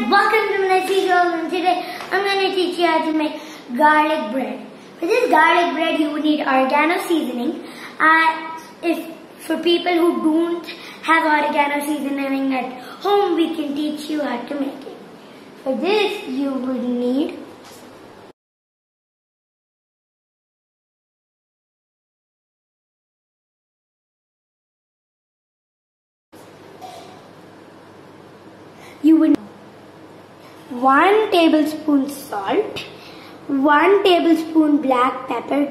welcome to my tutorial, and today I'm going to teach you how to make garlic bread. For this garlic bread you would need oregano seasoning. For people who don't have oregano seasoning at home, we can teach you how to make it. For this you would need you would 1 tablespoon salt, 1 tablespoon black pepper,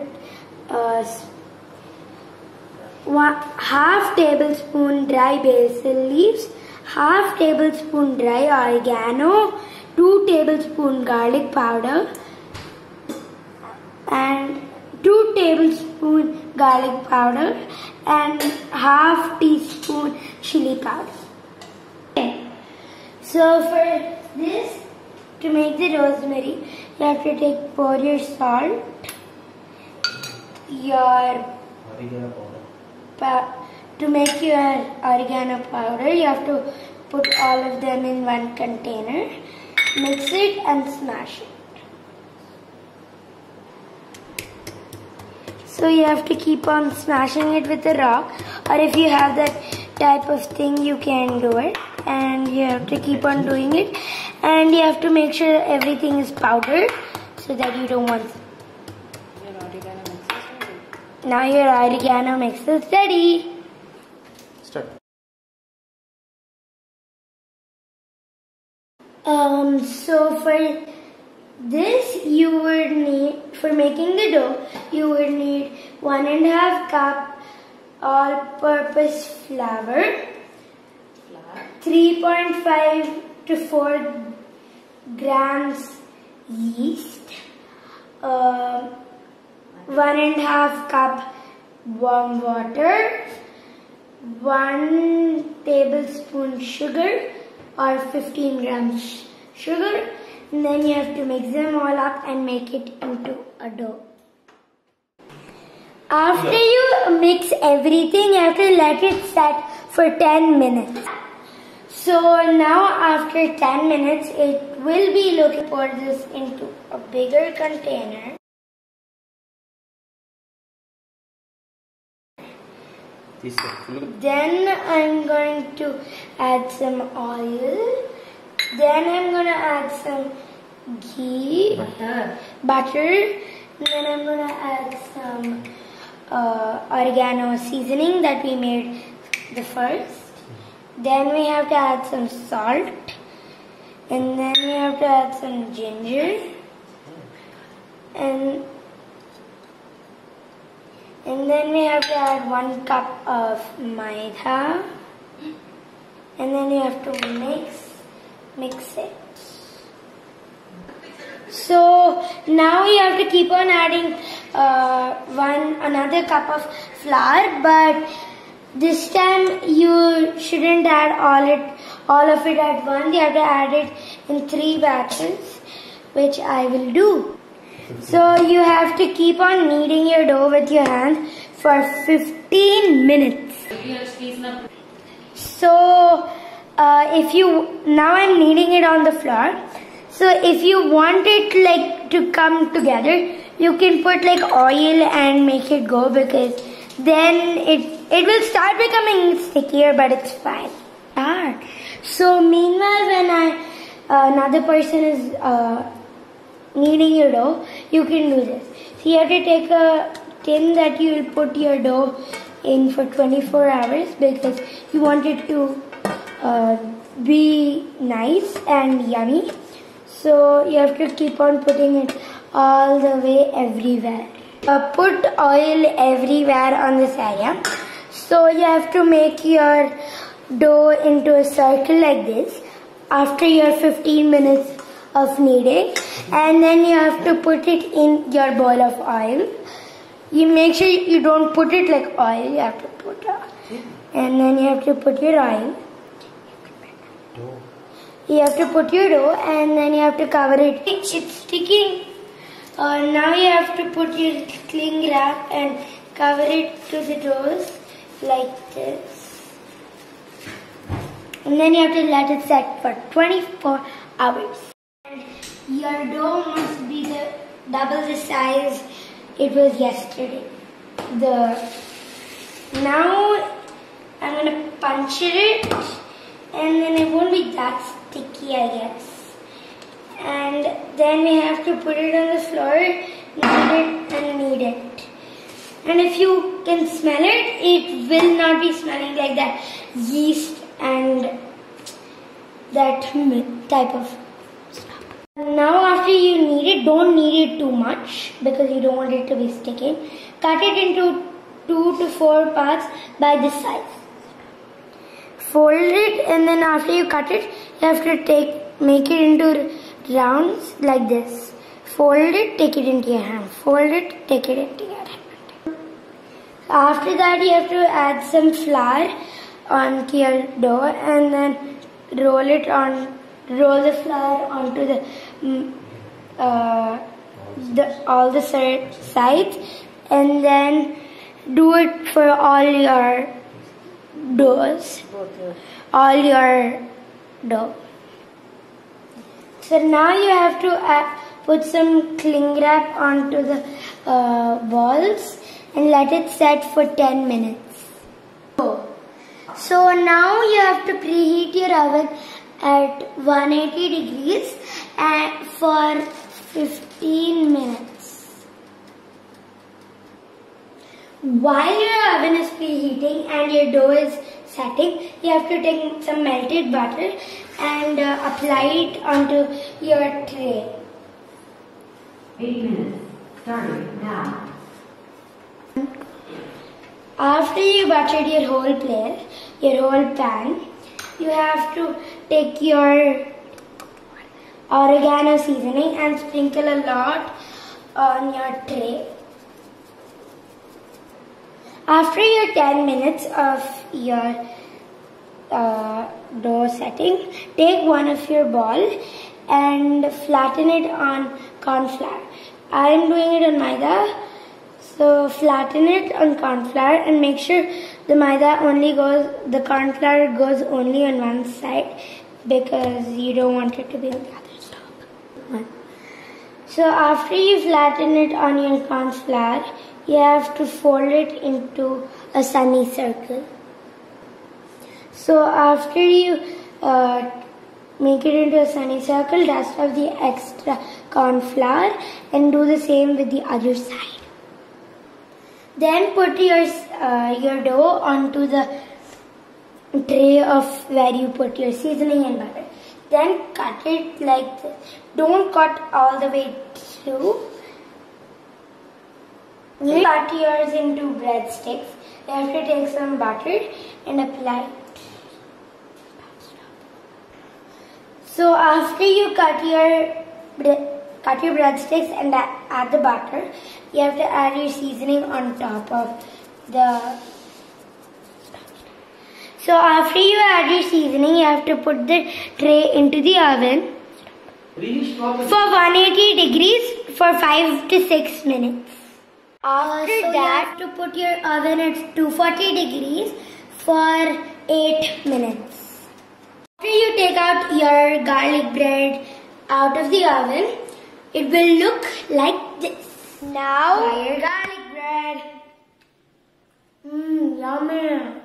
half tablespoon dry basil leaves, half tablespoon dry oregano, 2 tablespoon garlic powder, and 2 tablespoon garlic powder, and half teaspoon chili powder. Okay. So for this, to make the rosemary, you have to pour your salt, your to make your oregano powder, you have to put all of them in one container, mix it and smash it. So you have to keep on smashing it with a rock, or if you have that type of thing you can do it, and you have to keep on doing it, and you have to make sure everything is powdered so that you don't want Now your oregano mix is ready. Start. So for this you would need, for making the dough, you would need 1.5 cup all-purpose flour, 3.5 to 4 grams yeast, 1.5 cup warm water, 1 tablespoon sugar or 15 grams sugar, and then you have to mix them all up and make it into a dough. After you mix everything, you have to let it set for 10 minutes. So now after 10 minutes, it will be looking to pour this into a bigger container. Then I'm going to add some oil. Then I'm going to add some ghee, butter. Then I'm going to add some oregano seasoning that we made the first. Then we have to add some salt, and then we have to add some ginger, and then we have to add 1 cup of Maida, and then you have to mix it. So now you have to keep on adding another cup of flour, but this time you shouldn't add all of it at once. You have to add it in 3 batches, which I will do. So you have to keep on kneading your dough with your hand for 15 minutes. So now I'm kneading it on the floor. So if you want it to come together, you can put oil and make it go, because then it will start becoming stickier, but it's fine. So meanwhile, when another person is kneading your dough, you can do this. So you have to take a tin that you will put your dough in for 24 hours, because you want it to be nice and yummy. So you have to keep on putting it all the way everywhere. Put oil everywhere on this area. So you have to make your dough into a circle like this after your 15 minutes of kneading, and then you have to put it in your bowl of oil. You make sure you don't put it like oil, you have to put and then you have to put your oil. You have to put your dough, and then you have to cover it. It's sticking. Now you have to put your cling wrap and cover it to the dough like this. And then you have to let it set for 24 hours. And your dough must be double the size it was yesterday. Now I'm going to puncture it, and then it won't be that sticky, I guess. And then we have to put it on the floor, knead it. And if you can smell it, it will not be smelling like that yeast and that type of stuff. Now after you knead it, don't knead it too much because you don't want it to be sticking. Cut it into 2 to 4 parts by this size. Fold it, and then after you cut it, you have to make it into rounds like this. Fold it, take it into your hand. Fold it, take it into your hand. After that, you have to add some flour onto your dough, and then roll the flour onto all the sides, and then do it for all your doughs. So now you have to put some cling wrap onto the balls and let it set for 10 minutes. So now you have to preheat your oven at 180 degrees for 15 minutes. While your oven is preheating and your dough is setting, you have to take some melted butter and apply it onto your tray. 8 minutes, starting now. After you buttered your whole pan, you have to take your oregano seasoning and sprinkle a lot on your tray. After your 10 minutes of your dough setting, take one of your ball and flatten it on corn flour. I am doing it on Maida, so flatten it on corn flour and make sure the corn flour goes only on one side because you don't want it to be on the other side. So after you flatten it on your corn flour, you have to fold it into a semicircle. So after you make it into a semicircle, dust off the extra corn flour and do the same with the other side. Then put your dough onto the tray of where you put your seasoning and butter. Then cut it like this. Don't cut all the way through. You cut yours into breadsticks. You have to take some butter and apply it. So after you cut your breadsticks and add the butter, you have to add your seasoning on top of the. So after you add your seasoning, you have to put the tray into the oven for 180 degrees for 5 to 6 minutes. After that, you have to put your oven at 240 degrees for 8 minutes. After you take out your garlic bread out of the oven, it will look like this. Now, try your garlic bread. Yummy.